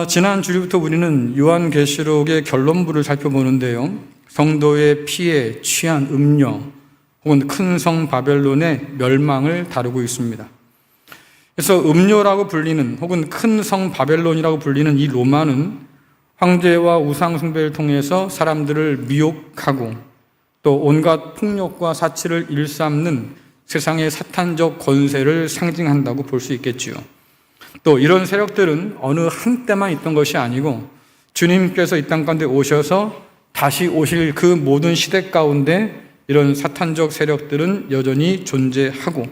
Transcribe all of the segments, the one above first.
지난 주일부터 우리는 요한계시록의 결론부를 살펴보는데요. 성도의 피에 취한 음료 혹은 큰 성 바벨론의 멸망을 다루고 있습니다. 그래서 음료라고 불리는 혹은 큰 성 바벨론이라고 불리는 이 로마는 황제와 우상 숭배를 통해서 사람들을 미혹하고 또 온갖 폭력과 사치를 일삼는 세상의 사탄적 권세를 상징한다고 볼 수 있겠지요. 또 이런 세력들은 어느 한때만 있던 것이 아니고 주님께서 이 땅 가운데 오셔서 다시 오실 그 모든 시대 가운데 이런 사탄적 세력들은 여전히 존재하고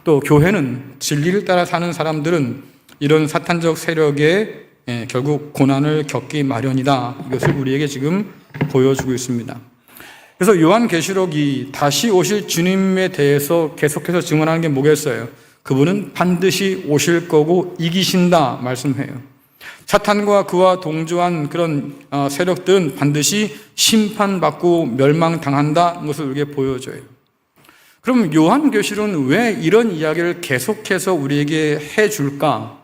또 교회는 진리를 따라 사는 사람들은 이런 사탄적 세력에 결국 고난을 겪기 마련이다. 이것을 우리에게 지금 보여주고 있습니다. 그래서 요한계시록이 다시 오실 주님에 대해서 계속해서 증언하는 게 뭐겠어요? 그분은 반드시 오실 거고 이기신다 말씀해요. 사탄과 그와 동조한 그런 세력들은 반드시 심판받고 멸망당한다 것을 우리에게 보여줘요. 그럼 요한계시록은 왜 이런 이야기를 계속해서 우리에게 해줄까?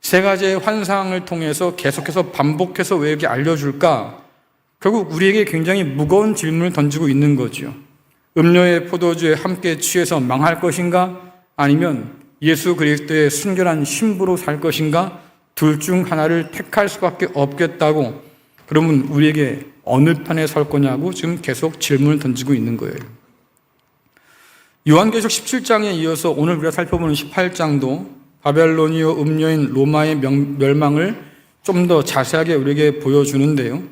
세 가지의 환상을 통해서 계속해서 반복해서 왜 이렇게 알려줄까? 결국 우리에게 굉장히 무거운 질문을 던지고 있는 거죠. 음료의 포도주에 함께 취해서 망할 것인가? 아니면 예수 그리스도의 순결한 신부로 살 것인가? 둘 중 하나를 택할 수밖에 없겠다고, 그러면 우리에게 어느 편에 설 거냐고 지금 계속 질문을 던지고 있는 거예요. 요한계시록 17장에 이어서 오늘 우리가 살펴보는 18장도 바벨론이요 음료인 로마의 멸망을 좀 더 자세하게 우리에게 보여주는데요.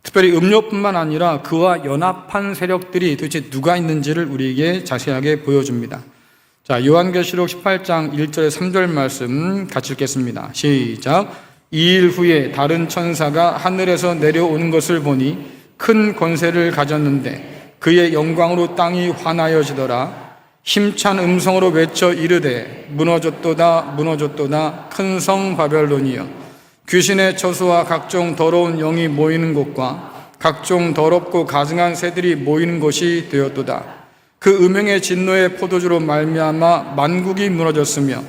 특별히 음료뿐만 아니라 그와 연합한 세력들이 도대체 누가 있는지를 우리에게 자세하게 보여줍니다. 자, 요한계시록 18장 1절에 3절 말씀 같이 읽겠습니다. 시작. 2일 후에 다른 천사가 하늘에서 내려오는 것을 보니 큰 권세를 가졌는데 그의 영광으로 땅이 환하여지더라. 힘찬 음성으로 외쳐 이르되 무너졌도다 무너졌도다 큰 성 바벨론이여, 귀신의 처소와 각종 더러운 영이 모이는 곳과 각종 더럽고 가증한 새들이 모이는 곳이 되었도다. 그 음행의 진노의 포도주로 말미암아 만국이 무너졌으며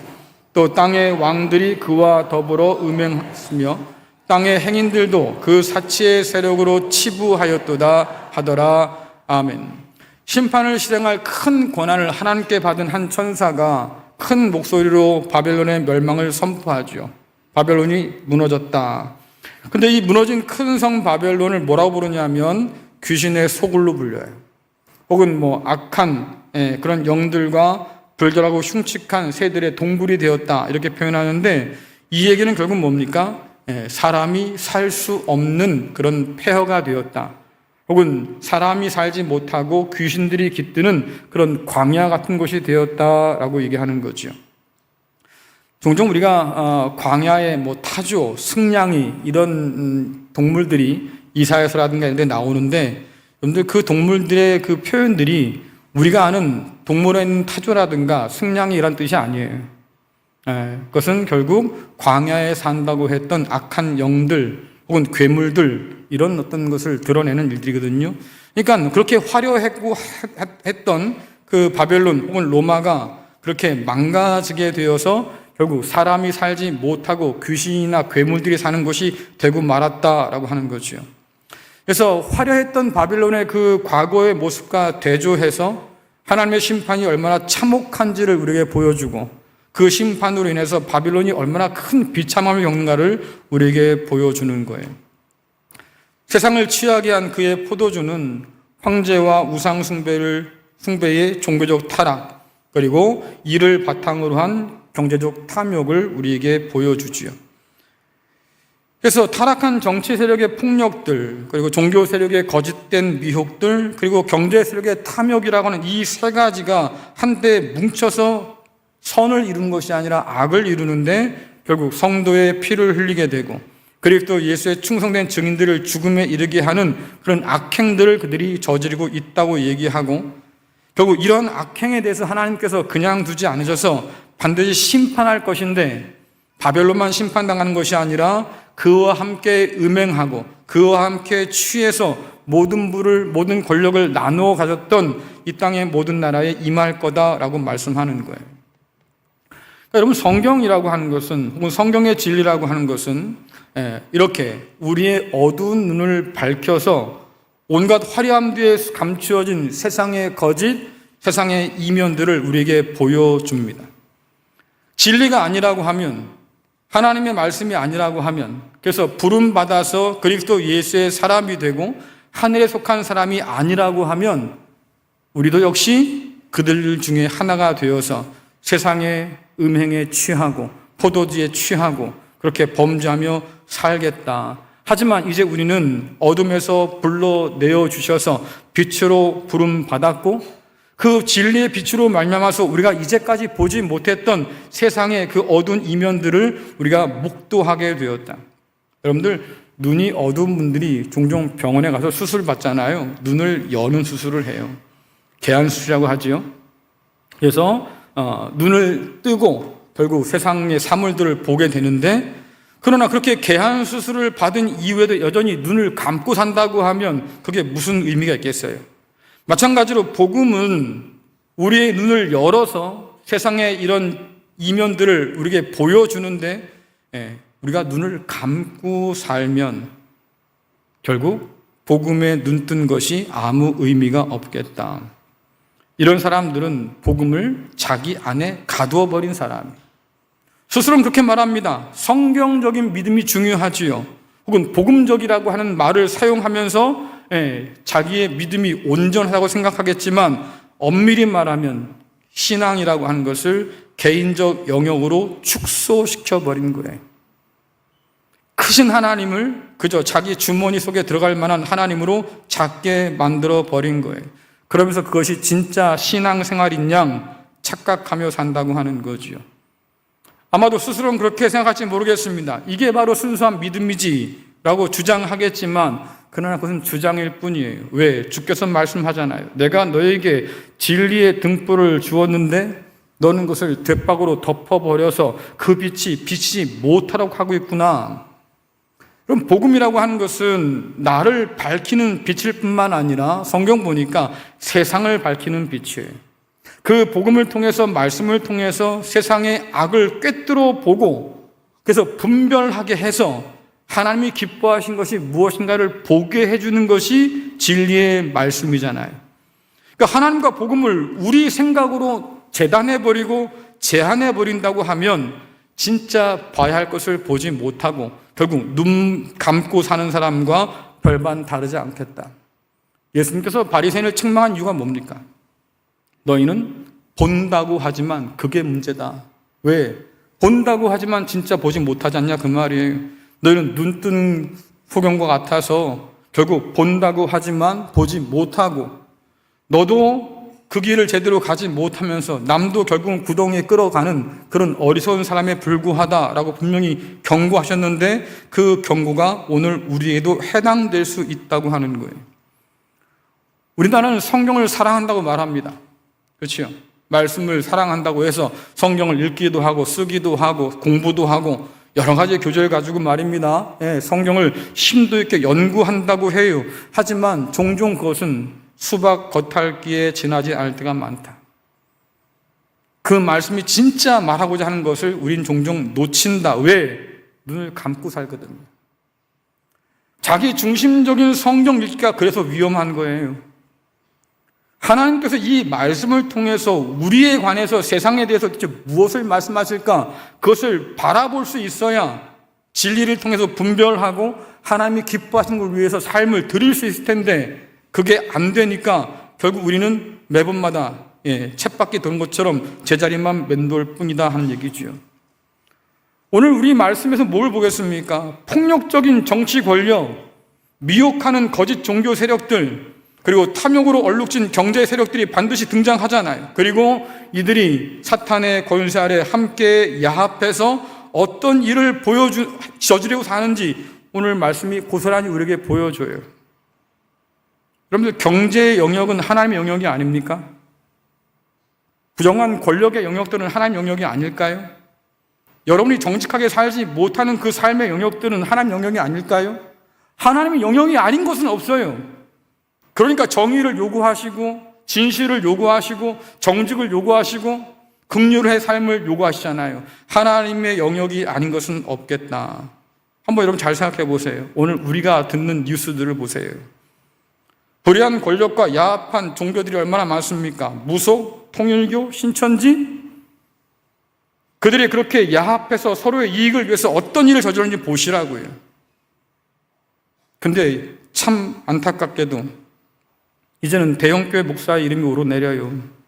또 땅의 왕들이 그와 더불어 음행했으며 땅의 행인들도 그 사치의 세력으로 치부하였도다 하더라. 아멘. 심판을 실행할 큰 권한을 하나님께 받은 한 천사가 큰 목소리로 바벨론의 멸망을 선포하죠. 바벨론이 무너졌다. 근데 이 무너진 큰 성 바벨론을 뭐라고 부르냐면 귀신의 소굴로 불려요. 혹은 악한 그런 영들과 불결하고 흉측한 새들의 동굴이 되었다 이렇게 표현하는데, 이 얘기는 결국 뭡니까? 사람이 살 수 없는 그런 폐허가 되었다. 혹은 사람이 살지 못하고 귀신들이 깃드는 그런 광야 같은 곳이 되었다라고 얘기하는 거죠. 종종 우리가 광야에 타조, 승냥이 이런 동물들이 이사야서라든가 이런 데 나오는데, 여러분들 그 동물들의 그 표현들이 우리가 아는 동물에 있는 타조라든가 승냥이 이란 뜻이 아니에요. 그것은 결국 광야에 산다고 했던 악한 영들 혹은 괴물들 이런 어떤 것을 드러내는 일들이거든요. 그러니까 그렇게 화려했고 했던 그 바벨론 혹은 로마가 그렇게 망가지게 되어서 결국 사람이 살지 못하고 귀신이나 괴물들이 사는 곳이 되고 말았다라고 하는 거죠. 그래서 화려했던 바빌론의 그 과거의 모습과 대조해서 하나님의 심판이 얼마나 참혹한지를 우리에게 보여주고, 그 심판으로 인해서 바빌론이 얼마나 큰 비참함을 겪는가를 우리에게 보여주는 거예요. 세상을 취하게 한 그의 포도주는 황제와 우상 숭배의 종교적 타락, 그리고 이를 바탕으로 한 경제적 탐욕을 우리에게 보여주지요. 그래서 타락한 정치 세력의 폭력들, 그리고 종교 세력의 거짓된 미혹들, 그리고 경제 세력의 탐욕이라고 하는 이 세 가지가 한때 뭉쳐서 선을 이룬 것이 아니라 악을 이루는데 결국 성도의 피를 흘리게 되고, 그리고 또 예수의 충성된 증인들을 죽음에 이르게 하는 그런 악행들을 그들이 저지르고 있다고 얘기하고, 결국 이런 악행에 대해서 하나님께서 그냥 두지 않으셔서 반드시 심판할 것인데, 바벨론만 심판당하는 것이 아니라 그와 함께 음행하고 그와 함께 취해서 모든 권력을 나누어 가졌던 이 땅의 모든 나라에 임할 거다라고 말씀하는 거예요. 여러분, 성경이라고 하는 것은, 혹은 성경의 진리라고 하는 것은 이렇게 우리의 어두운 눈을 밝혀서 온갖 화려함 뒤에 감추어진 세상의 거짓, 세상의 이면들을 우리에게 보여줍니다. 진리가 아니라고 하면, 하나님의 말씀이 아니라고 하면, 그래서 부름받아서 그리스도 예수의 사람이 되고 하늘에 속한 사람이 아니라고 하면 우리도 역시 그들 중에 하나가 되어서 세상의 음행에 취하고 포도주에 취하고 그렇게 범죄하며 살겠다. 하지만 이제 우리는 어둠에서 불러내어 주셔서 빛으로 부름받았고 그 진리의 빛으로 말미암아서 우리가 이제까지 보지 못했던 세상의 그 어두운 이면들을 우리가 목도하게 되었다. 여러분들, 눈이 어두운 분들이 종종 병원에 가서 수술 받잖아요. 눈을 여는 수술을 해요. 개안수술이라고 하지요. 그래서 눈을 뜨고 결국 세상의 사물들을 보게 되는데, 그러나 그렇게 개안 수술을 받은 이후에도 여전히 눈을 감고 산다고 하면 그게 무슨 의미가 있겠어요? 마찬가지로 복음은 우리의 눈을 열어서 세상의 이런 이면들을 우리에게 보여주는데, 우리가 눈을 감고 살면 결국 복음에 눈뜬 것이 아무 의미가 없겠다. 이런 사람들은 복음을 자기 안에 가두어 버린 사람이에요. 스스로는 그렇게 말합니다. 성경적인 믿음이 중요하지요. 혹은 복음적이라고 하는 말을 사용하면서 자기의 믿음이 온전하다고 생각하겠지만, 엄밀히 말하면 신앙이라고 하는 것을 개인적 영역으로 축소시켜버린 거예요. 크신 하나님을 그저 자기 주머니 속에 들어갈 만한 하나님으로 작게 만들어버린 거예요. 그러면서 그것이 진짜 신앙생활인 양 착각하며 산다고 하는 거지요. 아마도 스스로는 그렇게 생각할지 모르겠습니다. 이게 바로 순수한 믿음이지라고 주장하겠지만, 그러나 그것은 주장일 뿐이에요. 왜? 주께서 말씀하잖아요. 내가 너에게 진리의 등불을 주었는데 너는 그것을 돛박으로 덮어버려서 그 빛이 비치지 못하도록 하고 있구나. 그럼 복음이라고 하는 것은 나를 밝히는 빛일 뿐만 아니라 성경 보니까 세상을 밝히는 빛이에요. 그 복음을 통해서, 말씀을 통해서 세상의 악을 꿰뚫어 보고 그래서 분별하게 해서 하나님이 기뻐하신 것이 무엇인가를 보게 해주는 것이 진리의 말씀이잖아요. 그러니까 하나님과 복음을 우리 생각으로 재단해버리고 제한해버린다고 하면 진짜 봐야 할 것을 보지 못하고 결국 눈 감고 사는 사람과 별반 다르지 않겠다. 예수님께서 바리새인을 책망한 이유가 뭡니까? 너희는 본다고 하지만 그게 문제다. 왜? 본다고 하지만 진짜 보지 못하지 않냐 그 말이에요. 너희는 눈뜬 소경과 같아서 결국 본다고 하지만 보지 못하고, 너도 그 길을 제대로 가지 못하면서 남도 결국은 구덩이에 끌어가는 그런 어리석은 사람에 불구하다라고 분명히 경고하셨는데, 그 경고가 오늘 우리에도 해당될 수 있다고 하는 거예요. 우리나라는 성경을 사랑한다고 말합니다. 그렇죠? 말씀을 사랑한다고 해서 성경을 읽기도 하고 쓰기도 하고 공부도 하고 여러 가지 교재를 가지고 말입니다. 성경을 심도 있게 연구한다고 해요. 하지만 종종 그것은 수박 겉핥기에 지나지 않을 때가 많다. 그 말씀이 진짜 말하고자 하는 것을 우린 종종 놓친다. 왜? 눈을 감고 살거든요. 자기 중심적인 성경 읽기가 그래서 위험한 거예요. 하나님께서 이 말씀을 통해서 우리에 관해서 세상에 대해서 무엇을 말씀하실까? 그것을 바라볼 수 있어야 진리를 통해서 분별하고 하나님이 기뻐하시는 걸 위해서 삶을 드릴 수 있을 텐데, 그게 안 되니까 결국 우리는 매번마다 쳇바퀴 도는 것처럼 제자리만 맴돌 뿐이다 하는 얘기죠. 오늘 우리 말씀에서 뭘 보겠습니까? 폭력적인 정치 권력, 미혹하는 거짓 종교 세력들, 그리고 탐욕으로 얼룩진 경제 세력들이 반드시 등장하잖아요. 그리고 이들이 사탄의 권세 아래 함께 야합해서 어떤 일을 저지르고 사는지 오늘 말씀이 고스란히 우리에게 보여줘요. 여러분들, 경제의 영역은 하나님의 영역이 아닙니까? 부정한 권력의 영역들은 하나님의 영역이 아닐까요? 여러분이 정직하게 살지 못하는 그 삶의 영역들은 하나님의 영역이 아닐까요? 하나님의 영역이 아닌 것은 없어요. 그러니까 정의를 요구하시고 진실을 요구하시고 정직을 요구하시고 긍휼의 삶을 요구하시잖아요. 하나님의 영역이 아닌 것은 없겠다. 한번 여러분 잘 생각해 보세요. 오늘 우리가 듣는 뉴스들을 보세요. 불의한 권력과 야합한 종교들이 얼마나 많습니까? 무속, 통일교, 신천지? 그들이 그렇게 야합해서 서로의 이익을 위해서 어떤 일을 저지르는지 보시라고요. 근데 참 안타깝게도 이제는 대형교회 목사의 이름이 오르내려요.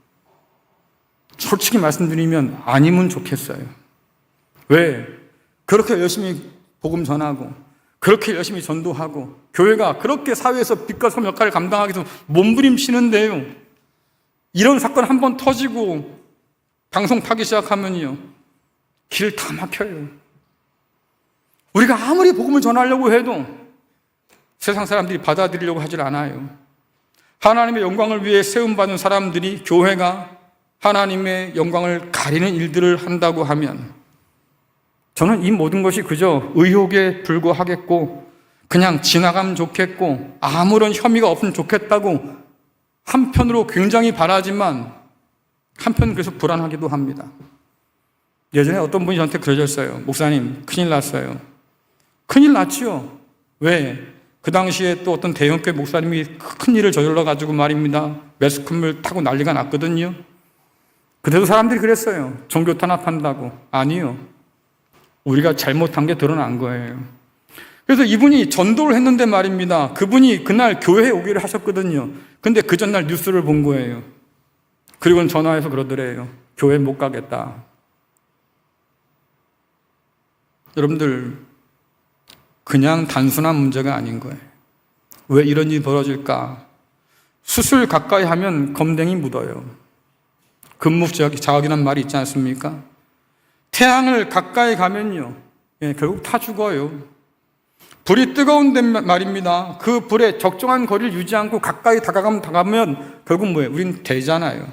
솔직히 말씀드리면 아니면 좋겠어요. 왜? 그렇게 열심히 복음 전하고 그렇게 열심히 전도하고 교회가 그렇게 사회에서 빛과 소금 역할을 감당하기 위해서 몸부림치는데요. 이런 사건 한번 터지고 방송 타기 시작하면요. 길 다 막혀요. 우리가 아무리 복음을 전하려고 해도 세상 사람들이 받아들이려고 하질 않아요. 하나님의 영광을 위해 세움받은 사람들이 교회가 하나님의 영광을 가리는 일들을 한다고 하면 저는 이 모든 것이 그저 의혹에 불과하겠고 그냥 지나가면 좋겠고 아무런 혐의가 없으면 좋겠다고 한편으로 굉장히 바라지만 한편 그래서 불안하기도 합니다. 예전에 어떤 분이 저한테 그러셨어요. 목사님, 큰일 났어요. 큰일 났지요. 왜? 그 당시에 또 어떤 대형교회 목사님이 큰 일을 저질러가지고 말입니다. 매스컴을 타고 난리가 났거든요. 그때도 사람들이 그랬어요. 종교 탄압한다고. 아니요. 우리가 잘못한 게 드러난 거예요. 그래서 이분이 전도를 했는데 말입니다. 그분이 그날 교회에 오기를 하셨거든요. 근데 그 전날 뉴스를 본 거예요. 그리고는 전화해서 그러더래요. 교회 못 가겠다. 여러분들, 그냥 단순한 문제가 아닌 거예요. 왜 이런 일이 벌어질까? 수술 가까이 하면 검댕이 묻어요. 금묵자학이란 말이 있지 않습니까? 태양을 가까이 가면요, 결국 타 죽어요. 불이 뜨거운데 말입니다. 그 불에 적정한 거리를 유지 않고 가까이 다가가면 결국 뭐예요? 우린 되잖아요.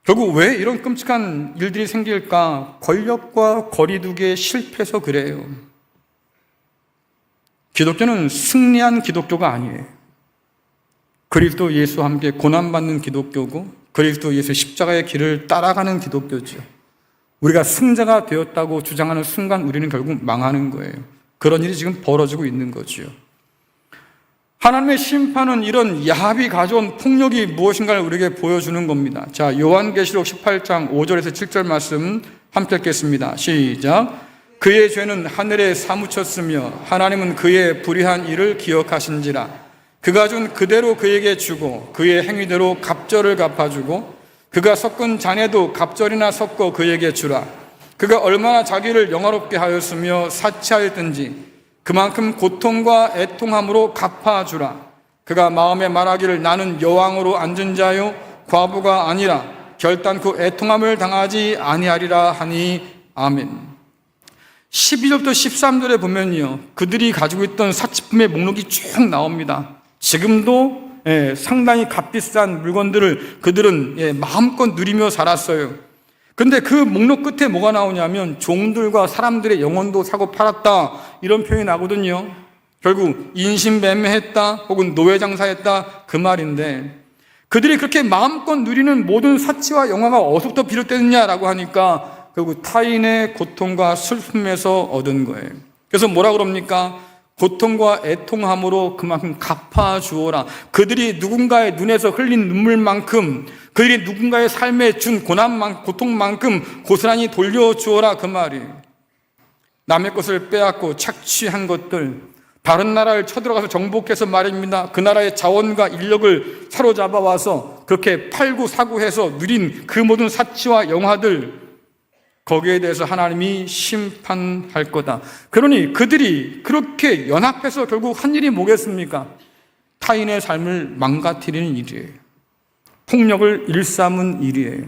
결국 왜 이런 끔찍한 일들이 생길까? 권력과 거리두기에 실패해서 그래요. 기독교는 승리한 기독교가 아니에요. 그리스도 예수와 함께 고난받는 기독교고 그리스도 예수의 십자가의 길을 따라가는 기독교죠. 우리가 승자가 되었다고 주장하는 순간 우리는 결국 망하는 거예요. 그런 일이 지금 벌어지고 있는 거죠. 하나님의 심판은 이런 야합이 가져온 폭력이 무엇인가를 우리에게 보여주는 겁니다. 자, 요한계시록 18장 5절에서 7절 말씀 함께 읽겠습니다. 시작. 그의 죄는 하늘에 사무쳤으며 하나님은 그의 불의한 일을 기억하신지라. 그가 준 그대로 그에게 주고 그의 행위대로 갑절을 갚아주고 그가 섞은 잔에도 갑절이나 섞어 그에게 주라. 그가 얼마나 자기를 영화롭게 하였으며 사치하였든지 그만큼 고통과 애통함으로 갚아주라. 그가 마음에 말하기를 나는 여왕으로 앉은 자요 과부가 아니라 결단코 애통함을 당하지 아니하리라 하니 아멘. 12절부터 13절에 보면요, 그들이 가지고 있던 사치품의 목록이 쭉 나옵니다. 지금도 상당히 값비싼 물건들을 그들은 마음껏 누리며 살았어요. 근데 그 목록 끝에 뭐가 나오냐면 종들과 사람들의 영혼도 사고 팔았다 이런 표현이 나거든요. 결국 인신매매했다 혹은 노예장사했다 그 말인데 그들이 그렇게 마음껏 누리는 모든 사치와 영화가 어디서부터 비롯되느냐라고 하니까 결국 타인의 고통과 슬픔에서 얻은 거예요. 그래서 뭐라 그럽니까? 고통과 애통함으로 그만큼 갚아주어라. 그들이 누군가의 눈에서 흘린 눈물만큼 그들이 누군가의 삶에 준 고통만큼 고스란히 돌려주어라 그 말이에요. 남의 것을 빼앗고 착취한 것들, 다른 나라를 쳐들어가서 정복해서 말입니다. 그 나라의 자원과 인력을 사로잡아 와서 그렇게 팔고 사고해서 누린 그 모든 사치와 영화들, 거기에 대해서 하나님이 심판할 거다. 그러니 그들이 그렇게 연합해서 결국 한 일이 뭐겠습니까? 타인의 삶을 망가뜨리는 일이에요. 폭력을 일삼은 일이에요.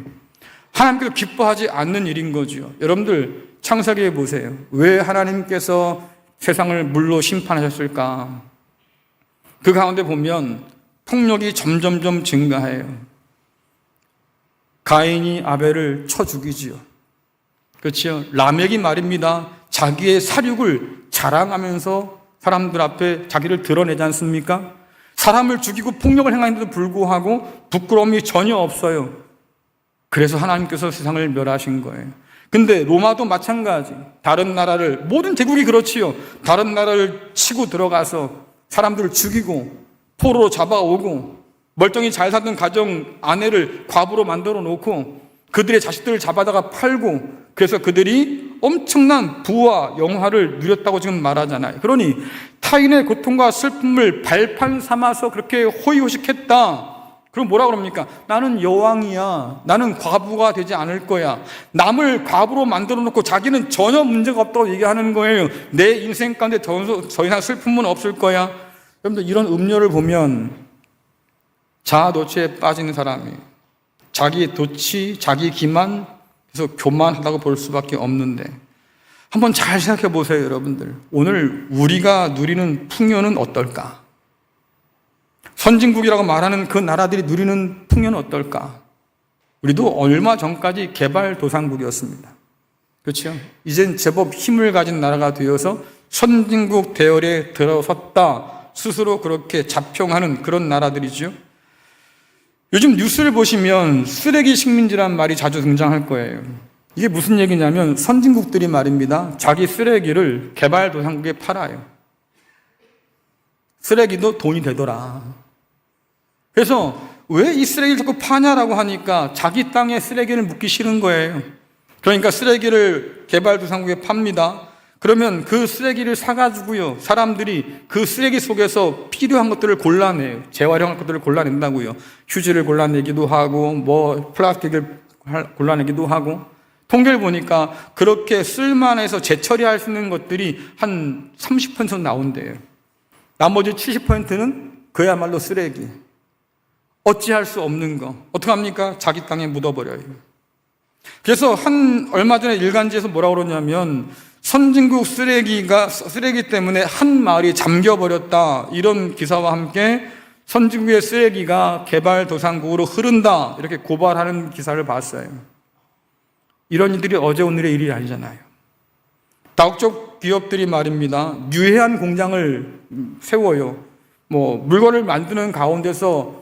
하나님께서 기뻐하지 않는 일인 거죠. 여러분들 창세기에 보세요. 왜 하나님께서 세상을 물로 심판하셨을까? 그 가운데 보면 폭력이 점점점 증가해요. 가인이 아벨을 쳐 죽이지요. 그렇죠. 라멕이 말입니다. 자기의 사륙을 자랑하면서 사람들 앞에 자기를 드러내지 않습니까? 사람을 죽이고 폭력을 행하는데도 불구하고 부끄러움이 전혀 없어요. 그래서 하나님께서 세상을 멸하신 거예요. 근데 로마도 마찬가지. 다른 나라를, 모든 제국이 그렇지요. 다른 나라를 치고 들어가서 사람들을 죽이고 포로로 잡아오고 멀쩡히 잘 살던 가정 아내를 과부로 만들어 놓고 그들의 자식들을 잡아다가 팔고, 그래서 그들이 엄청난 부와 영화를 누렸다고 지금 말하잖아요. 그러니 타인의 고통과 슬픔을 발판 삼아서 그렇게 호의호식했다. 그럼 뭐라 그럽니까? 나는 여왕이야. 나는 과부가 되지 않을 거야. 남을 과부로 만들어 놓고 자기는 전혀 문제가 없다고 얘기하는 거예요. 내 인생 가운데 더 이상 슬픔은 없을 거야. 여러분들, 이런 음료를 보면 자아 도취에 빠지는 사람이 자기 도취, 자기 기만, 그래서 교만하다고 볼 수밖에 없는데, 한번 잘 생각해 보세요, 여러분들. 오늘 우리가 누리는 풍요는 어떨까? 선진국이라고 말하는 그 나라들이 누리는 풍요는 어떨까? 우리도 얼마 전까지 개발도상국이었습니다. 그렇죠? 이젠 제법 힘을 가진 나라가 되어서 선진국 대열에 들어섰다, 스스로 그렇게 자평하는 그런 나라들이죠. 요즘 뉴스를 보시면 쓰레기 식민지란 말이 자주 등장할 거예요. 이게 무슨 얘기냐면 선진국들이 말입니다, 자기 쓰레기를 개발도상국에 팔아요. 쓰레기도 돈이 되더라. 그래서 왜 이 쓰레기를 자꾸 파냐라고 하니까 자기 땅에 쓰레기를 묻기 싫은 거예요. 그러니까 쓰레기를 개발도상국에 팝니다. 그러면 그 쓰레기를 사가지고요, 사람들이 그 쓰레기 속에서 필요한 것들을 골라내요. 재활용할 것들을 골라낸다고요. 휴지를 골라내기도 하고, 플라스틱을 골라내기도 하고. 통계를 보니까 그렇게 쓸만해서 재처리할 수 있는 것들이 한 30% 나온대요. 나머지 70%는 그야말로 쓰레기. 어찌할 수 없는 거. 어떡합니까? 자기 땅에 묻어버려요. 그래서 얼마 전에 일간지에서 뭐라고 그러냐면, 선진국 쓰레기 때문에 한 마을이 잠겨버렸다, 이런 기사와 함께 선진국의 쓰레기가 개발도상국으로 흐른다, 이렇게 고발하는 기사를 봤어요. 이런 일들이 어제 오늘의 일이 아니잖아요. 다국적 기업들이 말입니다, 유해한 공장을 세워요. 물건을 만드는 가운데서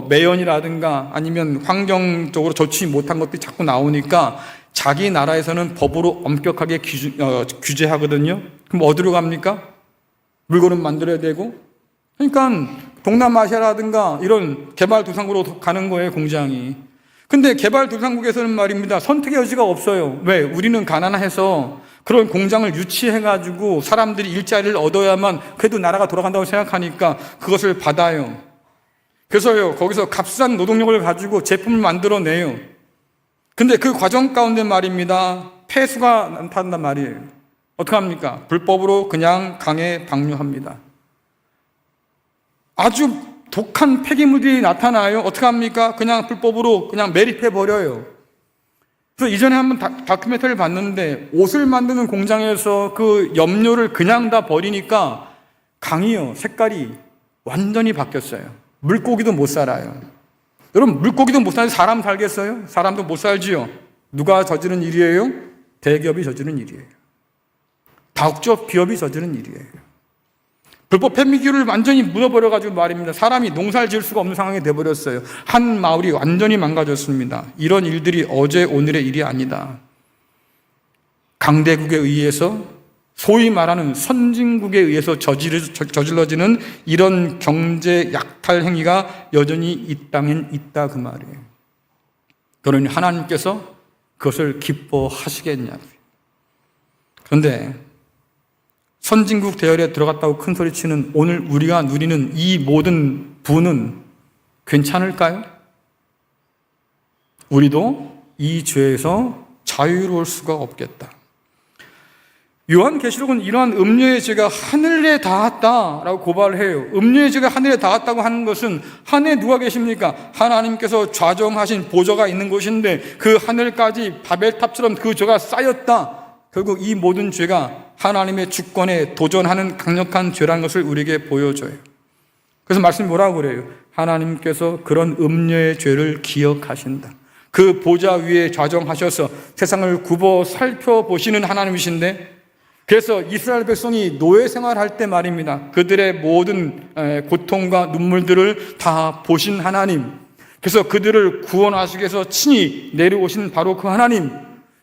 매연이라든가 아니면 환경적으로 좋지 못한 것들이 자꾸 나오니까 자기 나라에서는 법으로 엄격하게 규제하거든요. 그럼 어디로 갑니까? 물건은 만들어야 되고. 그러니까 동남아시아라든가 이런 개발도상국으로 가는 거예요, 공장이. 근데 개발도상국에서는 말입니다, 선택의 여지가 없어요. 왜? 우리는 가난해서 그런 공장을 유치해가지고 사람들이 일자리를 얻어야만 그래도 나라가 돌아간다고 생각하니까 그것을 받아요. 그래서요, 거기서 값싼 노동력을 가지고 제품을 만들어내요. 근데 그 과정 가운데 말입니다, 폐수가 나타난단 말이에요. 어떡합니까? 불법으로 그냥 강에 방류합니다. 아주 독한 폐기물들이 나타나요. 어떡합니까? 그냥 불법으로 그냥 매립해버려요. 그래서 이전에 한번 다큐멘터리를 봤는데, 옷을 만드는 공장에서 그 염료를 그냥 다 버리니까 강이요, 색깔이 완전히 바뀌었어요. 물고기도 못 살아요. 여러분, 물고기도 못 살지 사람 살겠어요? 사람도 못 살지요. 누가 저지른 일이에요? 대기업이 저지른 일이에요. 다국적 기업이 저지른 일이에요. 불법 폐기물을 완전히 묻어버려가지고 말입니다, 사람이 농사를 지을 수가 없는 상황이 돼버렸어요. 한 마을이 완전히 망가졌습니다. 이런 일들이 어제 오늘의 일이 아니다. 강대국에 의해서, 소위 말하는 선진국에 의해서 저질러지는 이런 경제 약탈 행위가 여전히 이 땅엔 있다, 그 말이에요. 그러니 하나님께서 그것을 기뻐하시겠냐고요. 그런데 선진국 대열에 들어갔다고 큰 소리 치는 오늘 우리가 누리는 이 모든 부는 괜찮을까요? 우리도 이 죄에서 자유로울 수가 없겠다. 요한계시록은 이러한 음료의 죄가 하늘에 닿았다라고 고발을 해요. 음료의 죄가 하늘에 닿았다고 하는 것은 하늘에 누가 계십니까? 하나님께서 좌정하신 보좌가 있는 곳인데 그 하늘까지 바벨탑처럼 그 죄가 쌓였다. 결국 이 모든 죄가 하나님의 주권에 도전하는 강력한 죄라는 것을 우리에게 보여줘요. 그래서 말씀이 뭐라고 그래요? 하나님께서 그런 음료의 죄를 기억하신다. 그 보좌 위에 좌정하셔서 세상을 굽어 살펴보시는 하나님이신데, 그래서 이스라엘 백성이 노예 생활할 때 말입니다, 그들의 모든 고통과 눈물들을 다 보신 하나님, 그래서 그들을 구원하시기 위해서 친히 내려오신 바로 그 하나님,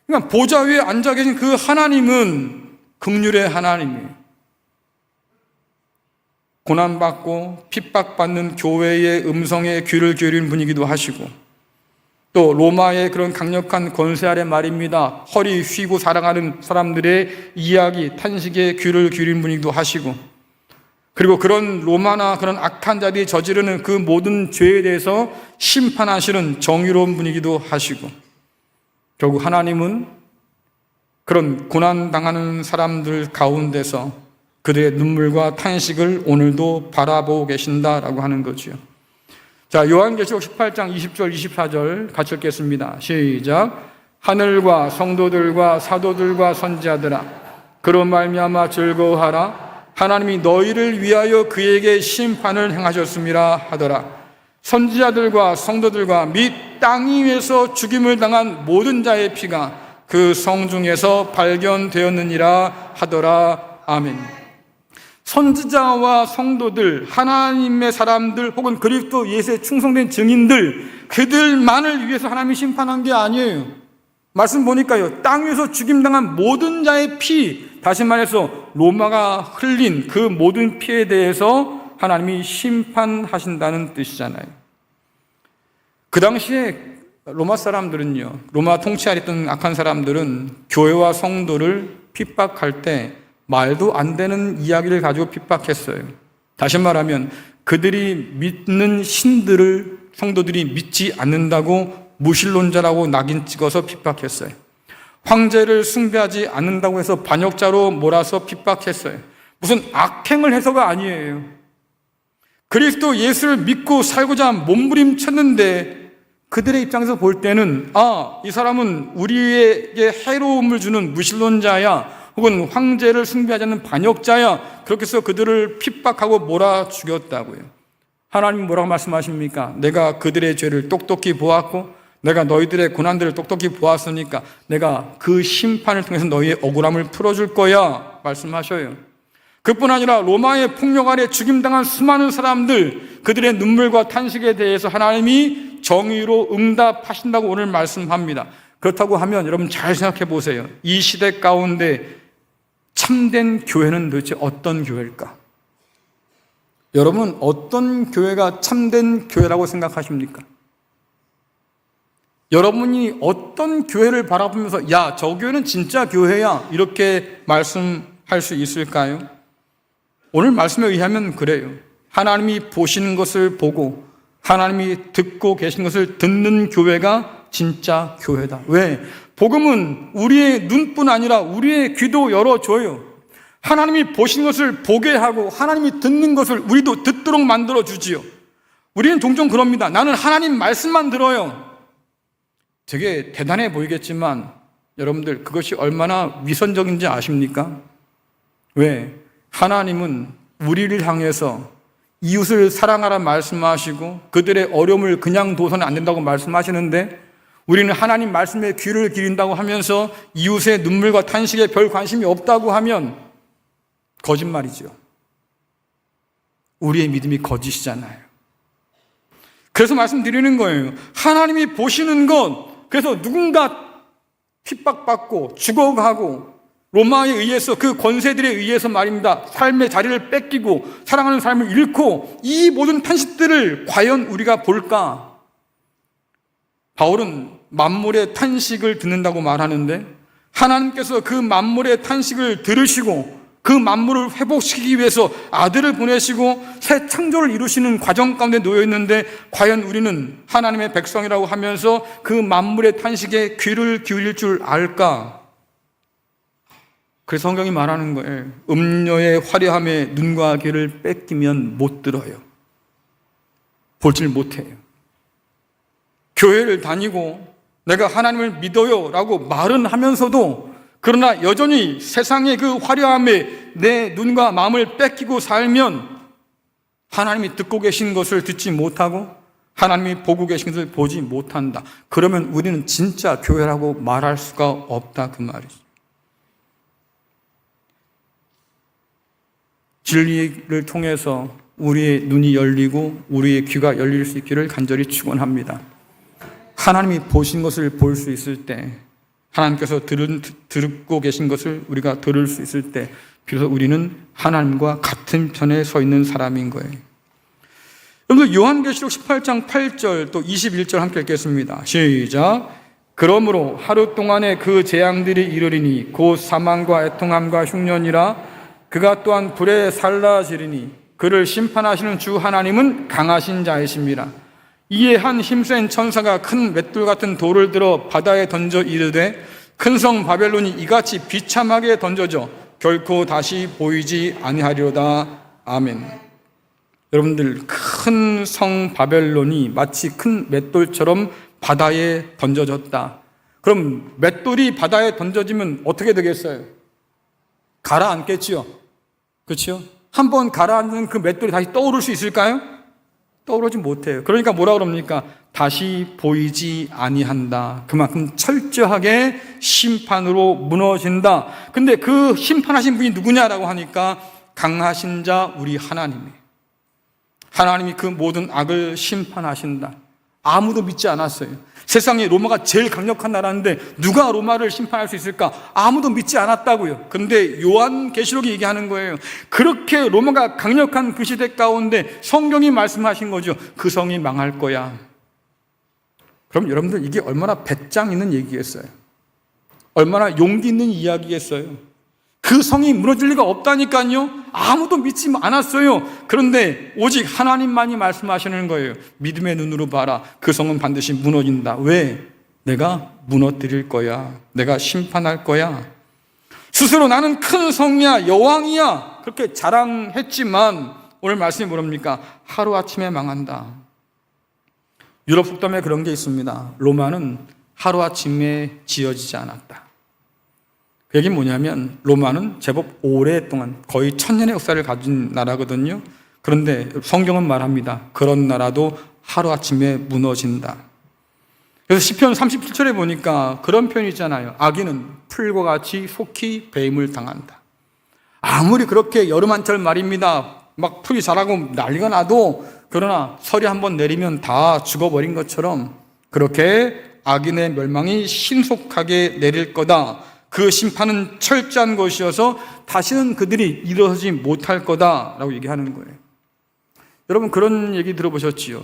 그러니까 보좌 위에 앉아 계신 그 하나님은 긍휼의 하나님이에요. 고난받고 핍박받는 교회의 음성에 귀를 기울이는 분이기도 하시고, 또 로마의 그런 강력한 권세 아래 말입니다, 허리 휘고 살아가는 사람들의 이야기, 탄식에 귀를 기울이는 분이기도 하시고, 그리고 그런 로마나 그런 악한 자들이 저지르는 그 모든 죄에 대해서 심판하시는 정의로운 분이기도 하시고, 결국 하나님은 그런 고난당하는 사람들 가운데서 그들의 눈물과 탄식을 오늘도 바라보고 계신다라고 하는 거죠. 자, 요한계시록 18장 20절 24절 같이 읽겠습니다. 시작. 하늘과 성도들과 사도들과 선지자들아, 그로 말미암아 즐거워하라. 하나님이 너희를 위하여 그에게 심판을 행하셨음이라 하더라. 선지자들과 성도들과 및 땅 위에서 죽임을 당한 모든 자의 피가 그 성중에서 발견되었느니라 하더라. 아멘. 선지자와 성도들, 하나님의 사람들 혹은 그리스도 예수에 충성된 증인들, 그들만을 위해서 하나님이 심판한 게 아니에요. 말씀 보니까요, 땅 위에서 죽임당한 모든 자의 피, 다시 말해서 로마가 흘린 그 모든 피에 대해서 하나님이 심판하신다는 뜻이잖아요. 그 당시에 로마 사람들은요, 로마 통치 아래 있던 악한 사람들은 교회와 성도를 핍박할 때 말도 안 되는 이야기를 가지고 핍박했어요. 다시 말하면 그들이 믿는 신들을 성도들이 믿지 않는다고 무신론자라고 낙인 찍어서 핍박했어요. 황제를 숭배하지 않는다고 해서 반역자로 몰아서 핍박했어요. 무슨 악행을 해서가 아니에요. 그리스도 예수를 믿고 살고자 몸부림쳤는데 그들의 입장에서 볼 때는 이 사람은 우리에게 해로움을 주는 무신론자야, 혹은 황제를 숭배하지 않는 반역자야, 그렇게 해서 그들을 핍박하고 몰아 죽였다고요. 하나님 뭐라고 말씀하십니까? 내가 그들의 죄를 똑똑히 보았고 내가 너희들의 고난들을 똑똑히 보았으니까 내가 그 심판을 통해서 너희의 억울함을 풀어줄 거야 말씀하셔요. 그뿐 아니라 로마의 폭력 아래 죽임당한 수많은 사람들, 그들의 눈물과 탄식에 대해서 하나님이 정의로 응답하신다고 오늘 말씀합니다. 그렇다고 하면 여러분 잘 생각해 보세요. 이 시대 가운데 참된 교회는 도대체 어떤 교회일까? 여러분 어떤 교회가 참된 교회라고 생각하십니까? 여러분이 어떤 교회를 바라보면서 야, 저 교회는 진짜 교회야 이렇게 말씀할 수 있을까요? 오늘 말씀에 의하면 그래요. 하나님이 보시는 것을 보고 하나님이 듣고 계신 것을 듣는 교회가 진짜 교회다. 왜? 복음은 우리의 눈뿐 아니라 우리의 귀도 열어줘요. 하나님이 보신 것을 보게 하고 하나님이 듣는 것을 우리도 듣도록 만들어주지요. 우리는 종종 그럽니다. 나는 하나님 말씀만 들어요. 되게 대단해 보이겠지만 여러분들 그것이 얼마나 위선적인지 아십니까? 왜? 하나님은 우리를 향해서 이웃을 사랑하라 말씀하시고 그들의 어려움을 그냥 둬서는 안 된다고 말씀하시는데 우리는 하나님 말씀에 귀를 기린다고 하면서 이웃의 눈물과 탄식에 별 관심이 없다고 하면 거짓말이죠. 우리의 믿음이 거짓이잖아요. 그래서 말씀드리는 거예요. 하나님이 보시는 것, 그래서 누군가 핍박받고 죽어가고 로마에 의해서 그 권세들에 의해서 말입니다. 삶의 자리를 뺏기고 사랑하는 삶을 잃고 이 모든 탄식들을 과연 우리가 볼까? 바울은 만물의 탄식을 듣는다고 말하는데 하나님께서 그 만물의 탄식을 들으시고 그 만물을 회복시키기 위해서 아들을 보내시고 새 창조를 이루시는 과정 가운데 놓여 있는데 과연 우리는 하나님의 백성이라고 하면서 그 만물의 탄식에 귀를 기울일 줄 알까? 그래서 성경이 말하는 거예요. 음녀의 화려함에 눈과 귀를 뺏기면 못 들어요. 보질 못해요. 교회를 다니고 내가 하나님을 믿어요 라고 말은 하면서도 그러나 여전히 세상의 그 화려함에 내 눈과 마음을 뺏기고 살면 하나님이 듣고 계신 것을 듣지 못하고 하나님이 보고 계신 것을 보지 못한다. 그러면 우리는 진짜 교회라고 말할 수가 없다 그 말이죠. 진리를 통해서 우리의 눈이 열리고 우리의 귀가 열릴 수 있기를 간절히 축원합니다. 하나님이 보신 것을 볼 수 있을 때, 하나님께서 듣고 계신 것을 우리가 들을 수 있을 때 비로소 우리는 하나님과 같은 편에 서 있는 사람인 거예요. 여러분들 요한계시록 18장 8절 또 21절 함께 읽겠습니다. 시작. 그러므로 하루 동안에 그 재앙들이 이르리니 곧 사망과 애통함과 흉년이라. 그가 또한 불에 살라지리니 그를 심판하시는 주 하나님은 강하신 자이십니다. 이에 한 힘센 천사가 큰 맷돌 같은 돌을 들어 바다에 던져 이르되 큰 성 바벨론이 이같이 비참하게 던져져 결코 다시 보이지 아니하리로다. 아멘. 여러분들, 큰 성 바벨론이 마치 큰 맷돌처럼 바다에 던져졌다. 그럼 맷돌이 바다에 던져지면 어떻게 되겠어요? 가라앉겠지요. 그렇죠? 한번 가라앉는 그 맷돌이 다시 떠오를 수 있을까요? 떠오르지 못해요. 그러니까 뭐라 그럽니까? 다시 보이지 아니한다. 그만큼 철저하게 심판으로 무너진다. 근데 그 심판하신 분이 누구냐라고 하니까 강하신 자 우리 하나님이에요. 하나님이 그 모든 악을 심판하신다. 아무도 믿지 않았어요. 세상에 로마가 제일 강력한 나라인데 누가 로마를 심판할 수 있을까? 아무도 믿지 않았다고요. 근데 요한계시록이 얘기하는 거예요. 그렇게 로마가 강력한 그 시대 가운데 성경이 말씀하신 거죠. 그 성이 망할 거야. 그럼 여러분들, 이게 얼마나 배짱 있는 얘기겠어요? 얼마나 용기 있는 이야기겠어요? 그 성이 무너질 리가 없다니까요. 아무도 믿지 않았어요. 그런데 오직 하나님만이 말씀하시는 거예요. 믿음의 눈으로 봐라. 그 성은 반드시 무너진다. 왜? 내가 무너뜨릴 거야. 내가 심판할 거야. 스스로 나는 큰 성이야, 여왕이야, 그렇게 자랑했지만 오늘 말씀이 뭐랍니까? 하루아침에 망한다. 유럽 속담에 그런 게 있습니다. 로마는 하루아침에 지어지지 않았다. 그 얘기는 뭐냐면 로마는 제법 오랫동안 거의 1000년의 역사를 가진 나라거든요. 그런데 성경은 말합니다. 그런 나라도 하루아침에 무너진다. 그래서 시편 37절에 보니까 그런 표현이 있잖아요. 악인은 풀과 같이 속히 배임을 당한다. 아무리 그렇게 여름 한철 말입니다. 막 풀이 자라고 난리가 나도, 그러나 서리 한번 내리면 다 죽어버린 것처럼 그렇게 악인의 멸망이 신속하게 내릴 거다. 그 심판은 철저한 것이어서 다시는 그들이 일어서지 못할 거다라고 얘기하는 거예요. 여러분, 그런 얘기 들어보셨지요?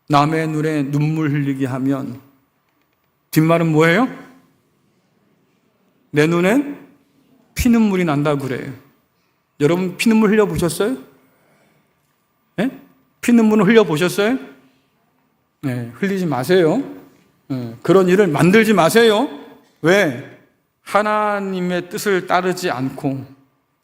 남의 눈에 눈물 흘리게 하면 뒷말은 뭐예요? 내 눈엔 피눈물이 난다고 그래요. 여러분, 피눈물 흘려보셨어요? 네? 피눈물을 흘려보셨어요? 네, 흘리지 마세요. 네, 그런 일을 만들지 마세요. 왜? 하나님의 뜻을 따르지 않고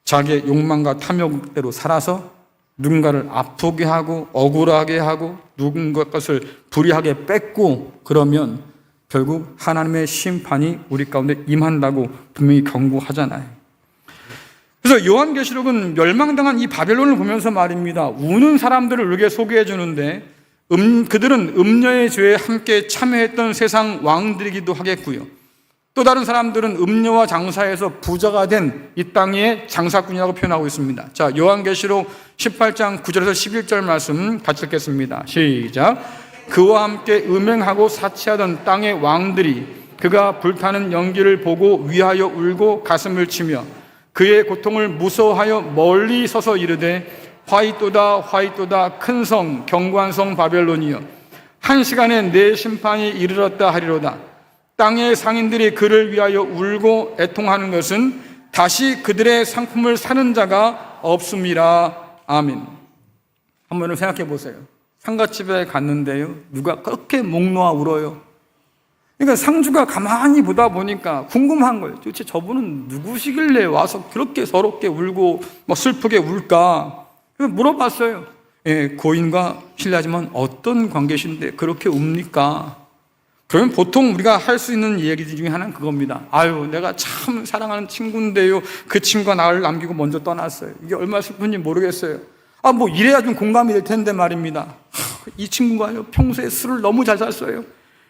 자기의 욕망과 탐욕대로 살아서 누군가를 아프게 하고 억울하게 하고 누군가 것을 불의하게 뺏고 그러면 결국 하나님의 심판이 우리 가운데 임한다고 분명히 경고하잖아요. 그래서 요한계시록은 멸망당한 이 바벨론을 보면서 말입니다. 우는 사람들을 이렇게 소개해 주는데 그들은 음녀의 죄에 함께 참여했던 세상 왕들이기도 하겠고요. 또 다른 사람들은 음료와 장사해서 부자가 된 이 땅의 장사꾼이라고 표현하고 있습니다. 자, 요한계시록 18장 9절에서 11절 말씀 같이 읽겠습니다. 시작. 그와 함께 음행하고 사치하던 땅의 왕들이 그가 불타는 연기를 보고 위하여 울고 가슴을 치며 그의 고통을 무서워하여 멀리 서서 이르되 화이또다 화이또다 큰 성 견고한 성 바벨론이여, 한 시간에 내 심판이 이르렀다 하리로다. 땅의 상인들이 그를 위하여 울고 애통하는 것은 다시 그들의 상품을 사는 자가 없음이라. 아멘. 한번 생각해 보세요. 상가집에 갔는데요, 누가 그렇게 목 놓아 울어요. 그러니까 상주가 가만히 보다 보니까 궁금한 거예요. 도대체 저분은 누구시길래 와서 그렇게 서럽게 울고 막 슬프게 울까? 그래서 물어봤어요. 예, 고인과 실례하지만 어떤 관계신데 그렇게 웁니까? 그러면 보통 우리가 할 수 있는 얘기 중에 하나는 그겁니다. 아유, 내가 참 사랑하는 친구인데요, 그 친구가 나를 남기고 먼저 떠났어요. 이게 얼마나 슬픈지 모르겠어요. 뭐 이래야 좀 공감이 될 텐데 말입니다. 이 친구가요, 평소에 술을 너무 잘 샀어요.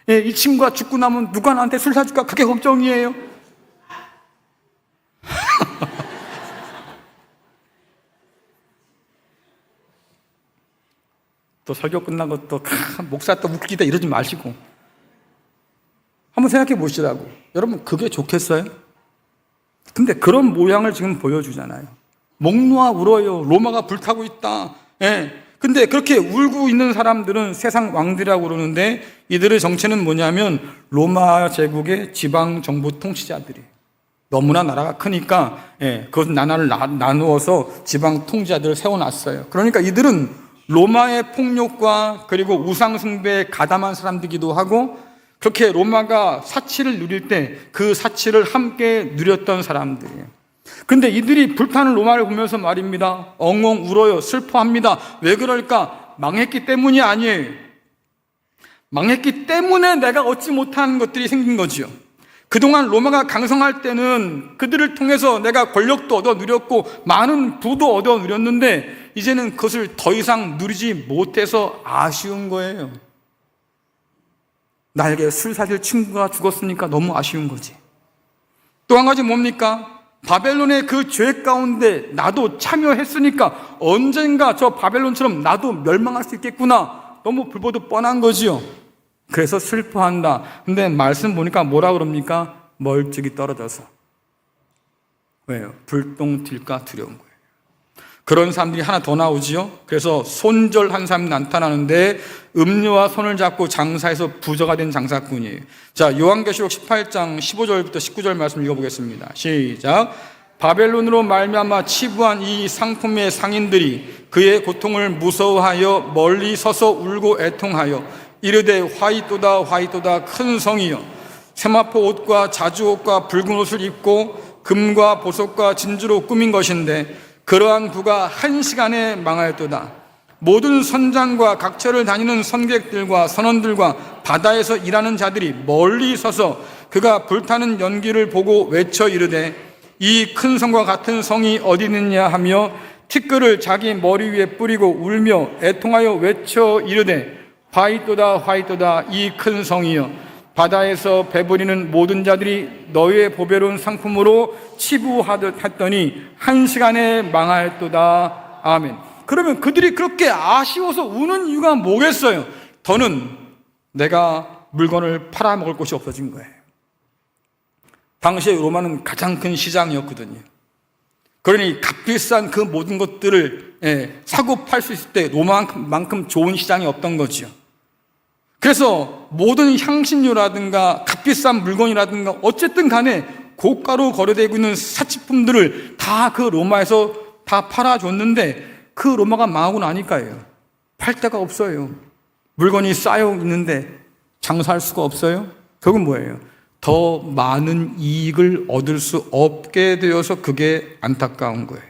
예, 이 친구가 죽고 나면 누가 나한테 술 사줄까 그게 걱정이에요. 또 설교 끝나고 또 목사 또 웃기다 이러지 마시고 한번 생각해 보시라고. 여러분 그게 좋겠어요? 근데 그런 모양을 지금 보여주잖아요. 목 놓아 울어요. 로마가 불타고 있다. 예. 근데 그렇게 울고 있는 사람들은 세상 왕들이라고 그러는데 이들의 정체는 뭐냐면 로마 제국의 지방 정부 통치자들이에요. 너무나 나라가 크니까 그 나라를 나누어서 지방 통치자들을 세워놨어요. 그러니까 이들은 로마의 폭력과 그리고 우상 숭배에 가담한 사람들이기도 하고 그렇게 로마가 사치를 누릴 때 그 사치를 함께 누렸던 사람들이에요. 근데 이들이 불타는 로마를 보면서 말입니다. 엉엉 울어요. 슬퍼합니다. 왜 그럴까? 망했기 때문이 아니에요. 망했기 때문에 내가 얻지 못한 것들이 생긴 거지요. 그동안 로마가 강성할 때는 그들을 통해서 내가 권력도 얻어 누렸고 많은 부도 얻어 누렸는데 이제는 그것을 더 이상 누리지 못해서 아쉬운 거예요. 나에게 술 사줄 친구가 죽었으니까 너무 아쉬운 거지. 또 한 가지 뭡니까? 바벨론의 그 죄 가운데 나도 참여했으니까 언젠가 저 바벨론처럼 나도 멸망할 수 있겠구나. 너무 불보듯 뻔한 거지요. 그래서 슬퍼한다. 근데 말씀 보니까 뭐라 그럽니까? 멀찍이 떨어져서. 왜요? 불똥 튈까 두려운 거예요. 그런 사람들이 하나 더 나오지요. 그래서 손절한 사람이 나타나는데 음료와 손을 잡고 장사해서 부자가 된 장사꾼이에요. 자, 요한계시록 18장 15절부터 19절 말씀 읽어보겠습니다. 시작. 바벨론으로 말미암아 치부한 이 상품의 상인들이 그의 고통을 무서워하여 멀리 서서 울고 애통하여 이르되 화이또다 화이또다 큰 성이여 세마포 옷과 자주옷과 붉은 옷을 입고 금과 보석과 진주로 꾸민 것인데 그러한 부가 한 시간에 망하였도다. 모든 선장과 각처를 다니는 선객들과 선원들과 바다에서 일하는 자들이 멀리 서서 그가 불타는 연기를 보고 외쳐 이르되 이 큰 성과 같은 성이 어디 있느냐 하며 티끌을 자기 머리 위에 뿌리고 울며 애통하여 외쳐 이르되 화이또다 화이또다 이 큰 성이여 바다에서 배부리는 모든 자들이 너희의 보배로운 상품으로 치부하듯 했더니 한 시간에 망하였도다. 아멘. 그러면 그들이 그렇게 아쉬워서 우는 이유가 뭐겠어요? 더는 내가 물건을 팔아먹을 곳이 없어진 거예요. 당시에 로마는 가장 큰 시장이었거든요. 그러니 값비싼 그 모든 것들을 사고 팔 수 있을 때 로마만큼 좋은 시장이 없던 거죠. 그래서 모든 향신료라든가 값비싼 물건이라든가 어쨌든 간에 고가로 거래되고 있는 사치품들을 다 그 로마에서 다 팔아줬는데 그 로마가 망하고 나니까요. 팔 데가 없어요. 물건이 쌓여 있는데 장사할 수가 없어요. 결국은 뭐예요? 더 많은 이익을 얻을 수 없게 되어서 그게 안타까운 거예요.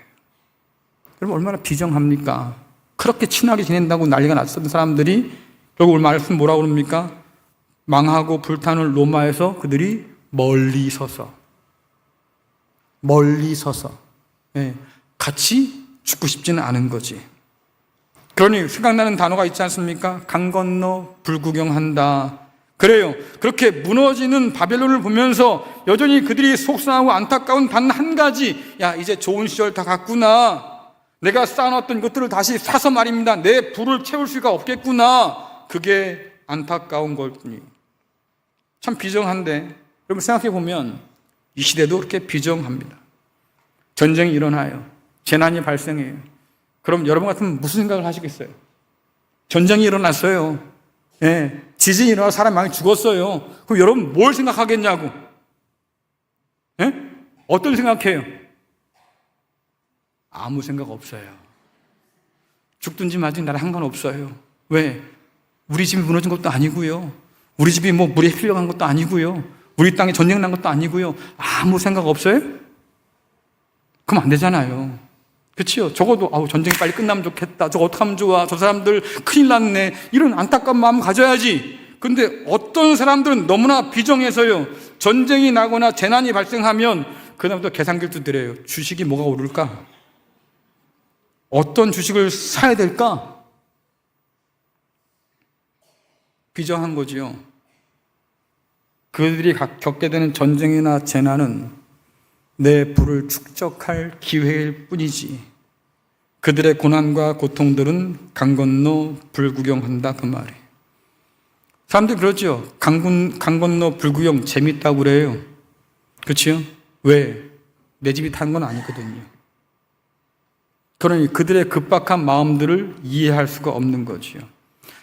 그럼 얼마나 비정합니까? 그렇게 친하게 지낸다고 난리가 났었던 사람들이 결국 말씀 뭐라고 그럽니까? 망하고 불타는 로마에서 그들이 멀리 서서 같이 죽고 싶지는 않은 거지. 그러니 생각나는 단어가 있지 않습니까? 강 건너 불구경한다. 그래요. 그렇게 무너지는 바벨론을 보면서 여전히 그들이 속상하고 안타까운 단 한 가지, 야 이제 좋은 시절 다 갔구나. 내가 쌓아놨던 것들을 다시 사서 말입니다. 내 부를 채울 수가 없겠구나. 그게 안타까운 것뿐이. 참 비정한데 여러분 생각해 보면 이 시대도 그렇게 비정합니다. 전쟁이 일어나요. 재난이 발생해요. 그럼 여러분 같으면 무슨 생각을 하시겠어요? 전쟁이 일어났어요. 지진이 일어나서 사람 많이 죽었어요. 그럼 여러분 뭘 생각하겠냐고? 어떤 생각해요? 아무 생각 없어요. 죽든지 말든지 나랑 상관없어요. 왜? 우리 집이 무너진 것도 아니고요. 우리 집이 뭐 물에 흘려간 것도 아니고요. 우리 땅에 전쟁 난 것도 아니고요. 아무 생각 없어요? 그럼 안 되잖아요. 그렇죠? 적어도 전쟁이 빨리 끝나면 좋겠다. 저거 어떡하면 좋아. 저 사람들 큰일 났네. 이런 안타까운 마음 가져야지. 근데 어떤 사람들은 너무나 비정해서요. 전쟁이 나거나 재난이 발생하면 그다음부터 계산기도 드려요. 주식이 뭐가 오를까? 어떤 주식을 사야 될까? 비정한 거지요. 그들이 겪게 되는 전쟁이나 재난은 내 부를 축적할 기회일 뿐이지 그들의 고난과 고통들은 강 건너 불구경한다 그 말이에요. 사람들이 그러죠. 강 건너 불구경 재밌다고 그래요. 그렇죠? 왜? 내 집이 타는 건 아니거든요. 그러니 그들의 급박한 마음들을 이해할 수가 없는 거지요.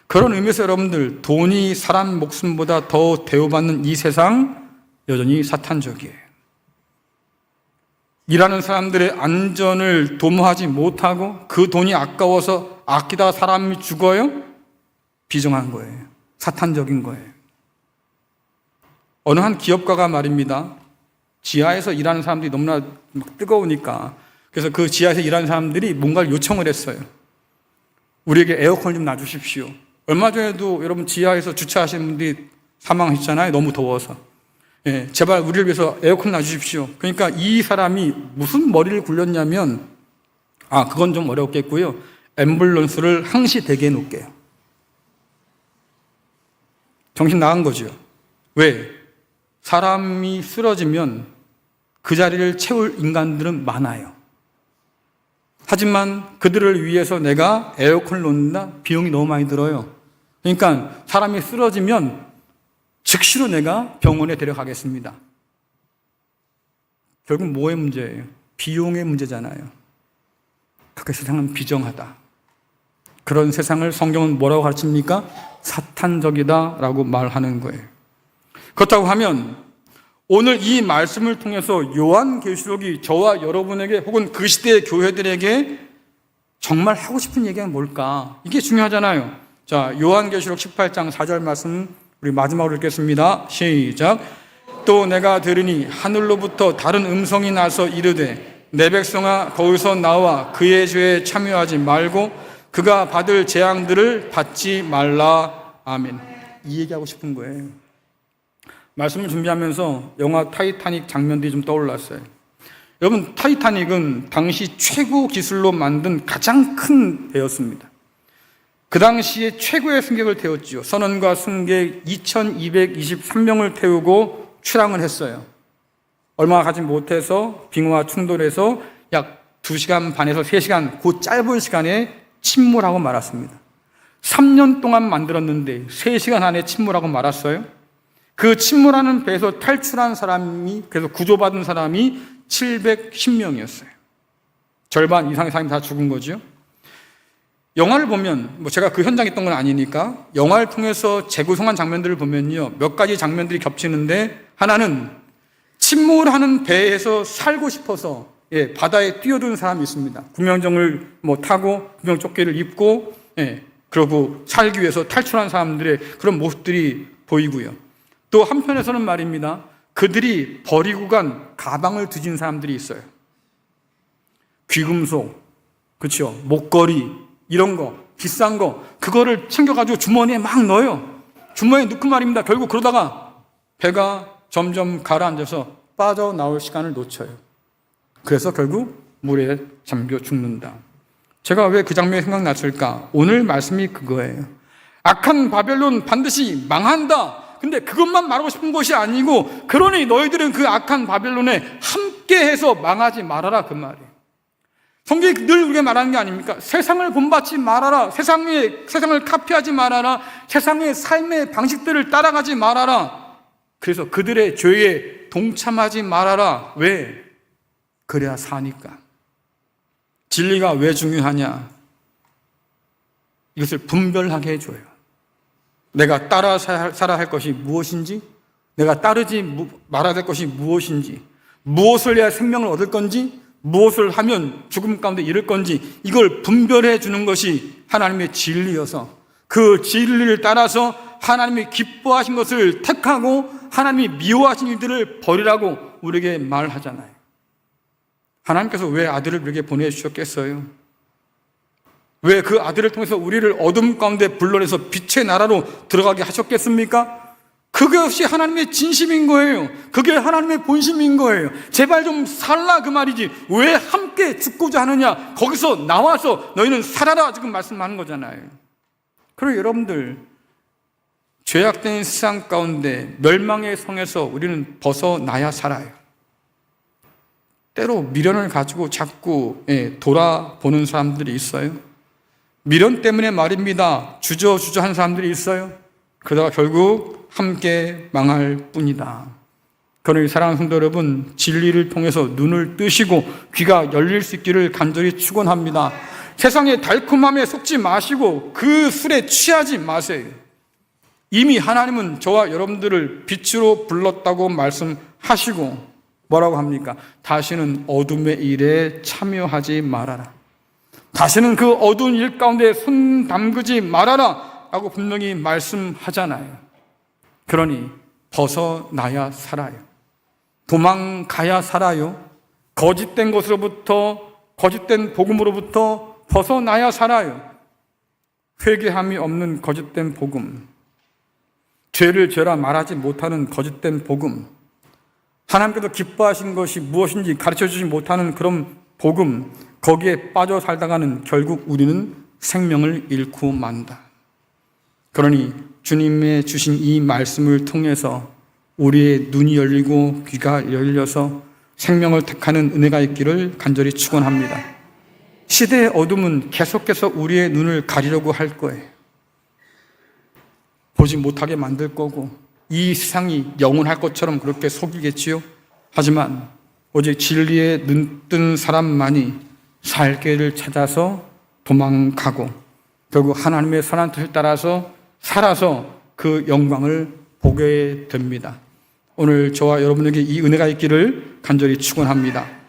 그런 의미에서 여러분들, 돈이 사람 목숨보다 더 대우받는 이 세상 여전히 사탄적이에요. 일하는 사람들의 안전을 도모하지 못하고 그 돈이 아까워서 아끼다가 사람이 죽어요? 비정한 거예요. 사탄적인 거예요. 어느 한 기업가가 말입니다. 지하에서 일하는 사람들이 너무나 막 뜨거우니까, 그래서 그 지하에서 일하는 사람들이 뭔가를 요청을 했어요. 우리에게 에어컨을 좀 놔주십시오. 얼마 전에도 여러분 지하에서 주차하시는 분들이 사망하셨잖아요. 너무 더워서. 예, 제발 우리를 위해서 에어컨 놔주십시오. 그러니까 이 사람이 무슨 머리를 굴렸냐면, 그건 좀 어렵겠고요. 앰뷸런스를 항시 대기해 놓을게요. 정신 나간 거죠. 왜? 사람이 쓰러지면 그 자리를 채울 인간들은 많아요. 하지만 그들을 위해서 내가 에어컨을 놓는다? 비용이 너무 많이 들어요. 그러니까 사람이 쓰러지면 즉시로 내가 병원에 데려가겠습니다. 결국 뭐의 문제예요? 비용의 문제잖아요. 그렇게 세상은 비정하다. 그런 세상을 성경은 뭐라고 가르칩니까? 사탄적이다라고 말하는 거예요. 그렇다고 하면 오늘 이 말씀을 통해서 요한계시록이 저와 여러분에게 혹은 그 시대의 교회들에게 정말 하고 싶은 얘기가 뭘까? 이게 중요하잖아요. 자, 요한계시록 18장 4절 말씀 우리 마지막으로 읽겠습니다. 시작. 또 내가 들으니 하늘로부터 다른 음성이 나서 이르되 내 백성아 거기서 나와 그의 죄에 참여하지 말고 그가 받을 재앙들을 받지 말라. 아멘. 이 얘기하고 싶은 거예요. 말씀을 준비하면서 영화 타이타닉 장면들이 좀 떠올랐어요. 여러분, 타이타닉은 당시 최고 기술로 만든 가장 큰 배였습니다. 그 당시에 최고의 승객을 태웠지요. 선원과 승객 2223명을 태우고 출항을 했어요. 얼마 가지 못해서 빙하와 충돌해서 약 2시간 반에서 3시간, 그 짧은 시간에 침몰하고 말았습니다. 3년 동안 만들었는데 3시간 안에 침몰하고 말았어요. 그 침몰하는 배에서 탈출한 사람이, 그래서 구조받은 사람이 710명이었어요. 절반 이상의 사람이 다 죽은 거죠. 영화를 보면, 제가 그 현장에 있던 건 아니니까, 영화를 통해서 재구성한 장면들을 보면요, 몇 가지 장면들이 겹치는데, 하나는 침몰하는 배에서 살고 싶어서 바다에 뛰어든 사람이 있습니다. 구명정을 타고 구명조끼를 입고 그러고 살기 위해서 탈출한 사람들의 그런 모습들이 보이고요. 또 한편에서는 말입니다. 그들이 버리고 간 가방을 뒤진 사람들이 있어요. 귀금속, 그렇죠? 목걸이 이런 거, 비싼 거 그거를 챙겨가지고 주머니에 막 넣어요. 주머니에 넣고 말입니다. 결국 그러다가 배가 점점 가라앉아서 빠져나올 시간을 놓쳐요. 그래서 결국 물에 잠겨 죽는다. 제가 왜 그 장면이 생각났을까? 오늘 말씀이 그거예요. 악한 바벨론 반드시 망한다. 근데 그것만 말하고 싶은 것이 아니고, 그러니 너희들은 그 악한 바벨론에 함께해서 망하지 말아라 그 말이에요. 성경이 늘 우리가 말하는 게 아닙니까? 세상을 본받지 말아라. 세상을 카피하지 말아라. 세상의 삶의 방식들을 따라가지 말아라. 그래서 그들의 죄에 동참하지 말아라. 왜? 그래야 사니까. 진리가 왜 중요하냐? 이것을 분별하게 해줘요. 내가 따라 살아야 할 것이 무엇인지, 내가 따르지 말아야 될 것이 무엇인지, 무엇을 해야 생명을 얻을 건지, 무엇을 하면 죽음 가운데 이를 건지, 이걸 분별해 주는 것이 하나님의 진리여서 그 진리를 따라서 하나님이 기뻐하신 것을 택하고 하나님이 미워하신 일들을 버리라고 우리에게 말하잖아요. 하나님께서 왜 아들을 우리에게 보내주셨겠어요? 왜 그 아들을 통해서 우리를 어둠 가운데 불러내서 빛의 나라로 들어가게 하셨겠습니까? 그것이 하나님의 진심인 거예요. 그게 하나님의 본심인 거예요. 제발 좀 살라 그 말이지, 왜 함께 죽고자 하느냐? 거기서 나와서 너희는 살아라 지금 말씀하는 거잖아요. 그리고 여러분들, 죄악된 세상 가운데 멸망의 성에서 우리는 벗어나야 살아요. 때로 미련을 가지고 자꾸 돌아보는 사람들이 있어요. 미련 때문에 말입니다. 주저주저한 사람들이 있어요. 그러다가 결국 함께 망할 뿐이다. 그러니 사랑하는 성도 여러분, 진리를 통해서 눈을 뜨시고 귀가 열릴 수 있기를 간절히 축원합니다. 세상의 달콤함에 속지 마시고 그 술에 취하지 마세요. 이미 하나님은 저와 여러분들을 빛으로 불렀다고 말씀하시고 뭐라고 합니까? 다시는 어둠의 일에 참여하지 말아라. 다시는 그 어두운 일 가운데 손 담그지 말아라 라고 분명히 말씀하잖아요. 그러니 벗어나야 살아요. 도망가야 살아요. 거짓된 것으로부터, 거짓된 복음으로부터 벗어나야 살아요. 회개함이 없는 거짓된 복음, 죄를 죄라 말하지 못하는 거짓된 복음, 하나님께서 기뻐하신 것이 무엇인지 가르쳐주지 못하는 그런 복음, 거기에 빠져 살다가는 결국 우리는 생명을 잃고 만다. 그러니 주님의 주신 이 말씀을 통해서 우리의 눈이 열리고 귀가 열려서 생명을 택하는 은혜가 있기를 간절히 축원합니다. 시대의 어둠은 계속해서 우리의 눈을 가리려고 할 거예요. 보지 못하게 만들 거고 이 세상이 영원할 것처럼 그렇게 속이겠지요. 하지만 오직 진리에 눈뜬 사람만이 살 길을 찾아서 도망가고 결국 하나님의 선한 뜻을 따라서 살아서 그 영광을 보게 됩니다. 오늘 저와 여러분에게 이 은혜가 있기를 간절히 축원합니다.